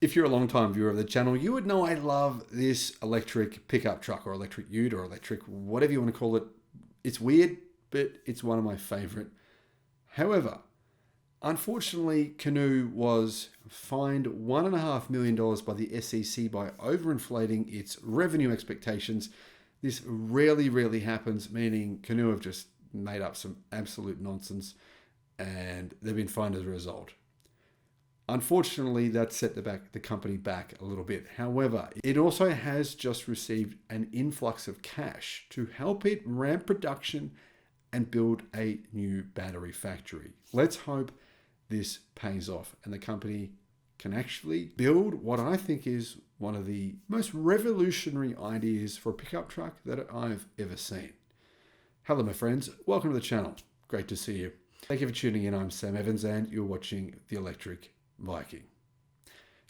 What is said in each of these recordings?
If you're a long-time viewer of the channel, you would know I love this electric pickup truck or electric ute or electric, whatever you want to call it. It's weird, but it's one of my favorite. However, unfortunately, Canoo was fined $1.5 million by the SEC by overinflating its revenue expectations. This rarely happens, meaning Canoo have just made up some absolute nonsense and they've been fined as a result. Unfortunately, that set the company back a little bit. However, it also has just received an influx of cash to help it ramp production and build a new battery factory. Let's hope this pays off and the company can actually build what I think is one of the most revolutionary ideas for a pickup truck that I've ever seen. Hello, my friends. Welcome to the channel. Great to see you. Thank you for tuning in. I'm Sam Evans and you're watching the Electric Viking.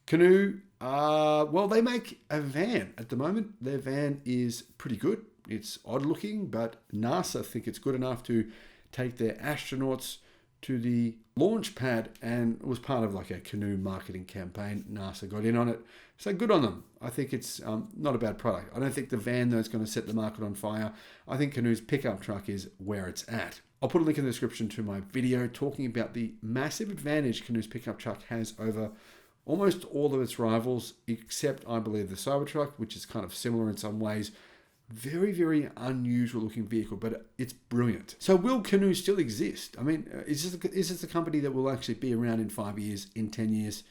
Canoo, well, they make a van at the moment. Their van is pretty good. It's odd looking, but NASA think it's good enough to take their astronauts to the launch pad, and it was part of like a Canoo marketing campaign. NASA got in on it. So good on them. I think it's not a bad product. I don't think the van though is going to set the market on fire. I think Canoo's pickup truck is where it's at. I'll put a link in the description to my video talking about the massive advantage Canoo's pickup truck has over almost all of its rivals, except I believe the Cybertruck, which is kind of similar in some ways. Very unusual looking vehicle, but it's brilliant. So will Canoo still exist? I mean, is this a company that will actually be around in 5 years, in 10 years?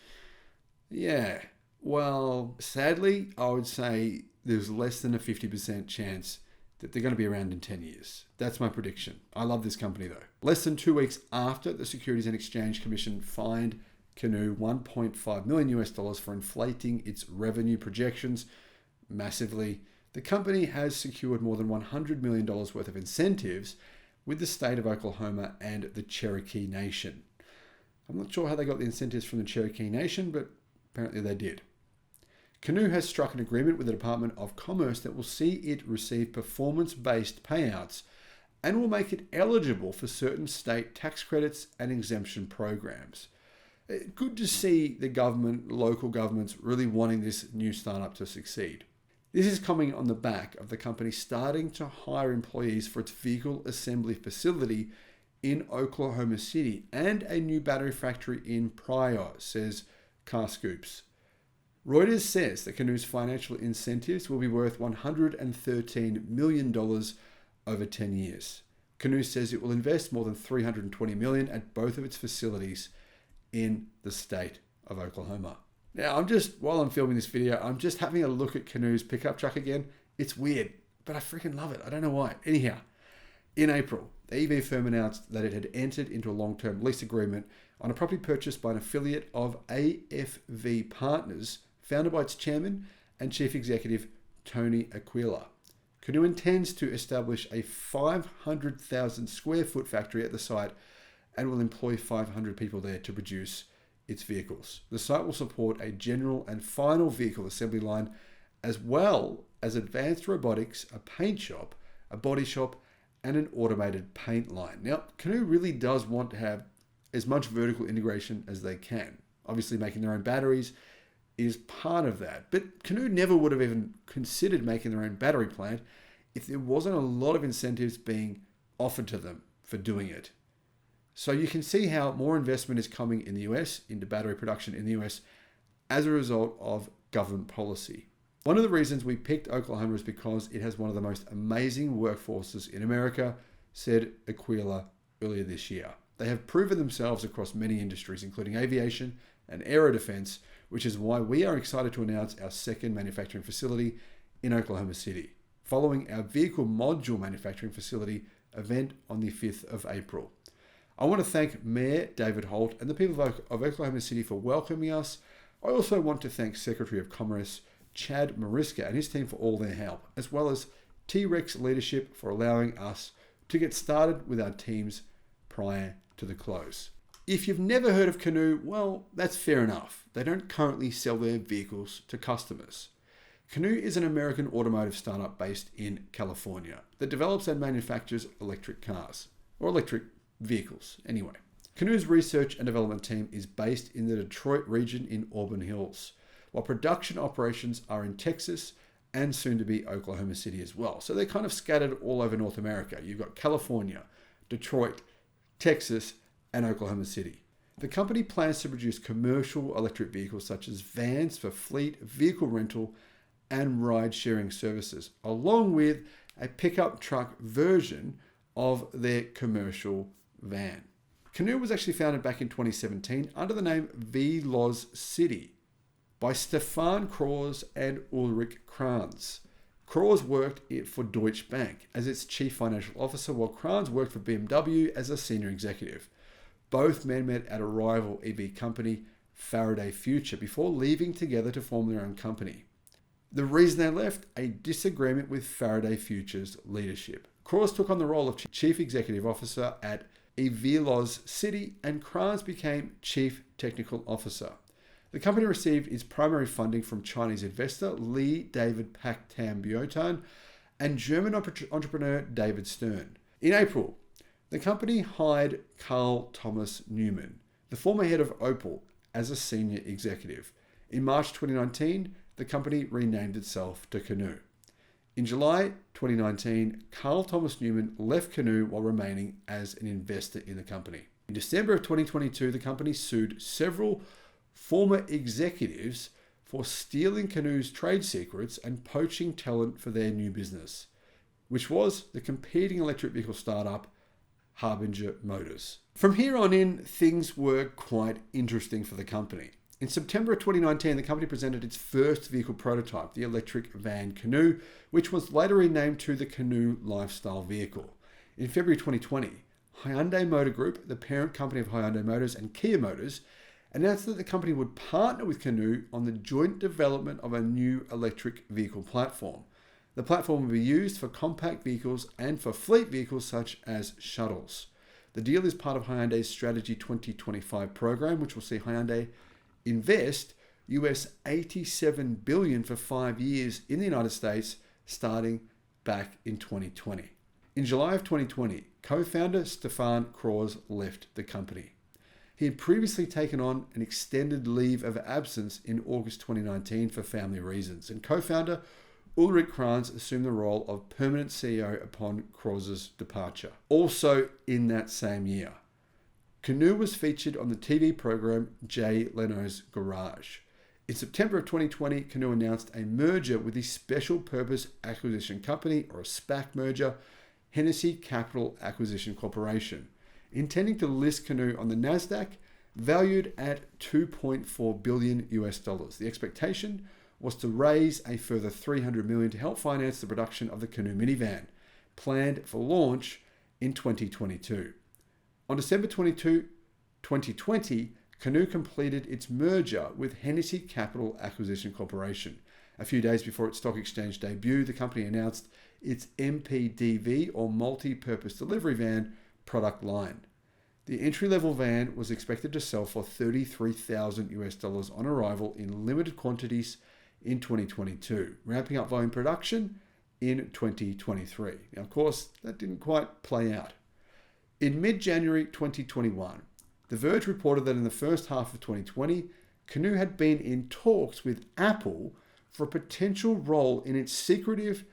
Yeah, well, sadly, I would say there's less than a 50% chance that they're going to be around in 10 years. That's my prediction. I love this company though. Less than 2 weeks after the Securities and Exchange Commission fined Canoo $1.5 million for inflating its revenue projections massively, the company has secured more than $100 million worth of incentives with the state of Oklahoma and the Cherokee Nation. I'm not sure how they got the incentives from the Cherokee Nation, but apparently they did. Canoo has struck an agreement with the Department of Commerce that will see it receive performance-based payouts and will make it eligible for certain state tax credits and exemption programs. Good to see the government, local governments really wanting this new startup to succeed. This is coming on the back of the company starting to hire employees for its vehicle assembly facility in Oklahoma City and a new battery factory in Pryor, says Car Scoops. Reuters says that Canoo's financial incentives will be worth $113 million over 10 years. Canoo says it will invest more than $320 million at both of its facilities in the state of Oklahoma. Now, while I'm filming this video, I'm just having a look at Canoo's pickup truck again. It's weird, but I freaking love it. I don't know why. Anyhow, in April, the EV firm announced that it had entered into a long-term lease agreement on a property purchased by an affiliate of AFV Partners, founded by its chairman and chief executive, Tony Aquila. Canoo intends to establish a 500,000 square foot factory at the site and will employ 500 people there to produce its vehicles. The site will support a general and final vehicle assembly line, as well as advanced robotics, a paint shop, a body shop, and an automated paint line. Now, Canoo really does want to have as much vertical integration as they can. Obviously, making their own batteries is part of that. But Canoo never would have even considered making their own battery plant if there wasn't a lot of incentives being offered to them for doing it. So you can see how more investment is coming in the US, into battery production in the US, as a result of government policy. One of the reasons we picked Oklahoma is because it has one of the most amazing workforces in America, said Aquila earlier this year. They have proven themselves across many industries, including aviation and aero defense, which is why we are excited to announce our second manufacturing facility in Oklahoma City, following our vehicle module manufacturing facility event on the 5th of April. I want to thank Mayor David Holt and the people of Oklahoma City for welcoming us. I also want to thank Secretary of Commerce Chad Mariska and his team for all their help, as well as T-Rex leadership for allowing us to get started with our teams prior to the close. If you've never heard of Canoo, well, that's fair enough. They don't currently sell their vehicles to customers. Canoo is an American automotive startup based in California that develops and manufactures electric cars, or electric vehicles anyway. Canoo's research and development team is based in the Detroit region in Auburn Hills. while production operations are in Texas and soon to be Oklahoma City as well. So they're kind of scattered all over North America. You've got California, Detroit, Texas, and Oklahoma City. The company plans to produce commercial electric vehicles such as vans for fleet, vehicle rental, and ride-sharing services, along with a pickup truck version of their commercial van. Canoo was actually founded back in 2017 under the name Velocity by Stefan Kroos and Ulrich Kranz. Kroos worked for Deutsche Bank as its chief financial officer, while Kranz worked for BMW as a senior executive. Both men met at a rival EV company, Faraday Future, before leaving together to form their own company. The reason they left? A disagreement with Faraday Future's leadership. Kroos took on the role of chief executive officer at Velocity, and Kranz became chief technical officer. The company received its primary funding from Chinese investor Lee David Pak Tam Biotan and German entrepreneur David Stern. In April, the company hired Carl Thomas Newman, the former head of Opel, as a senior executive. In March 2019, the company renamed itself to Canoo. In July 2019, Carl Thomas Newman left Canoo while remaining as an investor in the company. In December of 2022, the company sued several former executives for stealing Canoo's trade secrets and poaching talent for their new business, which was the competing electric vehicle startup Harbinger Motors. From here on in, things were quite interesting for the company. In September of 2019, the company presented its first vehicle prototype, the electric van Canoo, which was later renamed to the Canoo Lifestyle Vehicle. In February 2020, Hyundai Motor Group, the parent company of Hyundai Motors and Kia Motors, announced that the company would partner with Canoo on the joint development of a new electric vehicle platform. The platform will be used for compact vehicles and for fleet vehicles such as shuttles. The deal is part of Hyundai's Strategy 2025 program, which will see Hyundai invest US $87 billion for 5 years in the United States, starting back in 2020. In July of 2020, co-founder Stefan Kroos left the company. He had previously taken on an extended leave of absence in August 2019 for family reasons, and co-founder Ulrich Kranz assumed the role of permanent CEO upon Kroos' departure. Also in that same year, Canoo was featured on the TV program Jay Leno's Garage. In September of 2020, Canoo announced a merger with the Special Purpose Acquisition Company, or a SPAC merger, Hennessy Capital Acquisition Corporation, intending to list Canoo on the NASDAQ, valued at $2.4 billion US. The expectation was to raise a further $300 million to help finance the production of the Canoo minivan, planned for launch in 2022. On December 22, 2020, Canoo completed its merger with Hennessy Capital Acquisition Corporation. A few days before its stock exchange debut, the company announced its MPDV, or multi-purpose delivery van, product line. The entry-level van was expected to sell for $33,000 US on arrival in limited quantities in 2022, ramping up volume production in 2023. Now, of course, that didn't quite play out. In mid-January 2021, The Verge reported that in the first half of 2020, Canoo had been in talks with Apple for a potential role in its secretive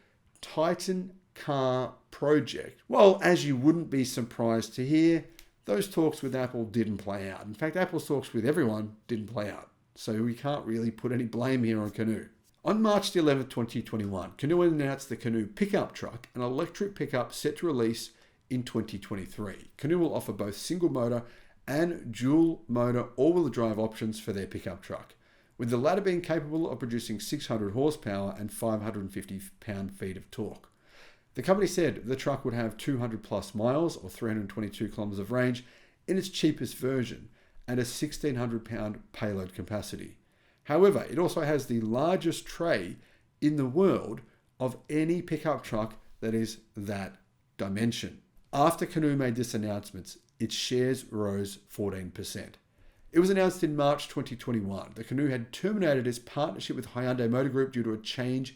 Titan car project. Well, as you wouldn't be surprised to hear, those talks with Apple didn't play out. In fact, Apple's talks with everyone didn't play out. So we can't really put any blame here on Canoo. On March 11th, 2021, Canoo announced the Canoo pickup truck, an electric pickup set to release in 2023. Canoo will offer both single motor and dual motor all-wheel drive options for their pickup truck, with the latter being capable of producing 600 horsepower and 550 pound-feet of torque. The company said the truck would have 200 plus miles or 322 kilometers of range in its cheapest version and a 1,600 pound payload capacity. However, it also has the largest tray in the world of any pickup truck that is that dimension. After Canoo made this announcement, its shares rose 14%. It was announced in March 2021 that Canoo had terminated its partnership with Hyundai Motor Group due to a change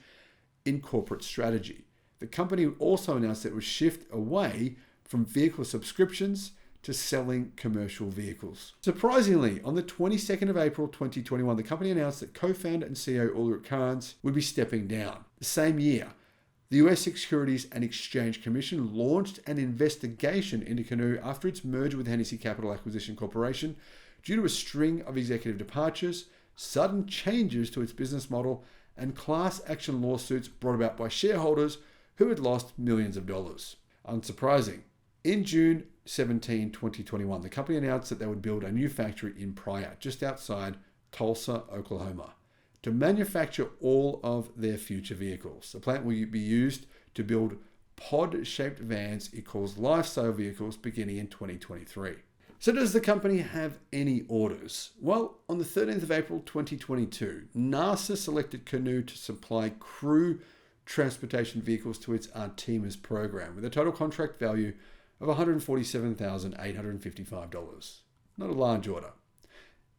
in corporate strategy. The company also announced that it would shift away from vehicle subscriptions to selling commercial vehicles. Surprisingly, on the 22nd of April 2021, the company announced that co-founder and CEO Ulrich Karns would be stepping down. The same year, the US Securities and Exchange Commission launched an investigation into Canoo after its merger with Hennessy Capital Acquisition Corporation due to a string of executive departures, sudden changes to its business model, and class action lawsuits brought about by shareholders who had lost millions of dollars. Unsurprising, in June 17, 2021, the company announced that they would build a new factory in Pryor, just outside Tulsa, Oklahoma, to manufacture all of their future vehicles. The plant will be used to build pod-shaped vans it calls lifestyle vehicles beginning in 2023. So does the company have any orders? Well, on the 13th of April 2022, NASA selected Canoo to supply crew transportation vehicles to its Artemis program with a total contract value of $147,855. Not a large order.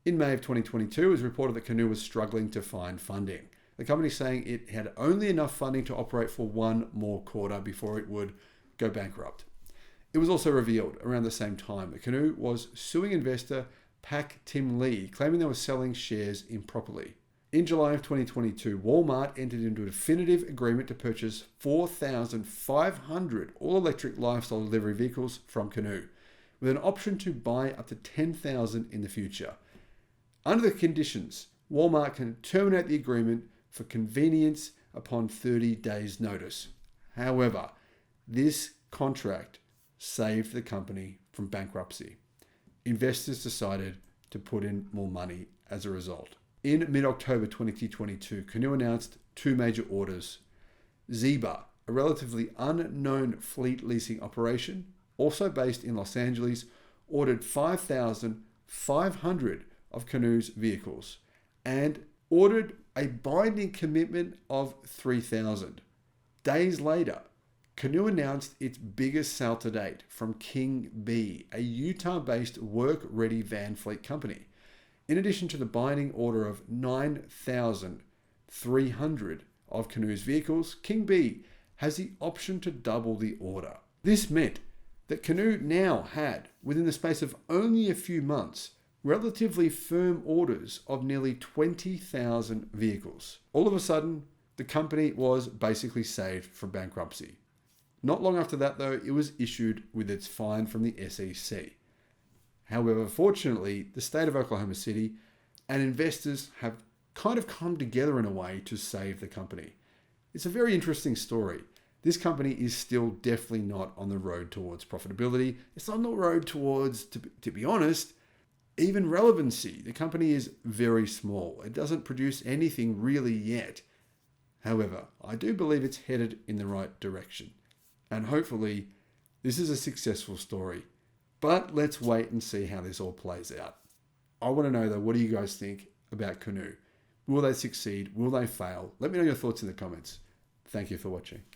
In May of 2022, it was reported that Canoo was struggling to find funding. The company saying it had only enough funding to operate for one more quarter before it would go bankrupt. It was also revealed around the same time that Canoo was suing investor Pak Tim Lee, claiming they were selling shares improperly. In July of 2022, Walmart entered into a definitive agreement to purchase 4,500 all-electric lifestyle delivery vehicles from Canoo, with an option to buy up to 10,000 in the future. Under the conditions, Walmart can terminate the agreement for convenience upon 30 days' notice. However, this contract saved the company from bankruptcy. Investors decided to put in more money as a result. In mid-October 2022, Canoo announced two major orders. Zeba, a relatively unknown fleet leasing operation, also based in Los Angeles, ordered 5,500 of Canoo's vehicles and ordered a binding commitment of 3,000. Days later, Canoo announced its biggest sale to date from King B, a Utah-based work-ready van fleet company. In addition to the binding order of 9,300 of Canoo's vehicles, King B has the option to double the order. This meant that Canoo now had, within the space of only a few months, relatively firm orders of nearly 20,000 vehicles. All of a sudden, the company was basically saved from bankruptcy. Not long after that, though, it was issued with its fine from the SEC. However, fortunately, the state of Oklahoma City and investors have kind of come together in a way to save the company. It's a very interesting story. This company is still definitely not on the road towards profitability. It's on the road towards, to be honest, even relevancy. The company is very small. It doesn't produce anything really yet. However, I do believe it's headed in the right direction. And hopefully, this is a successful story. But let's wait and see how this all plays out. I want to know though, what do you guys think about Canoo? Will they succeed? Will they fail? Let me know your thoughts in the comments. Thank you for watching.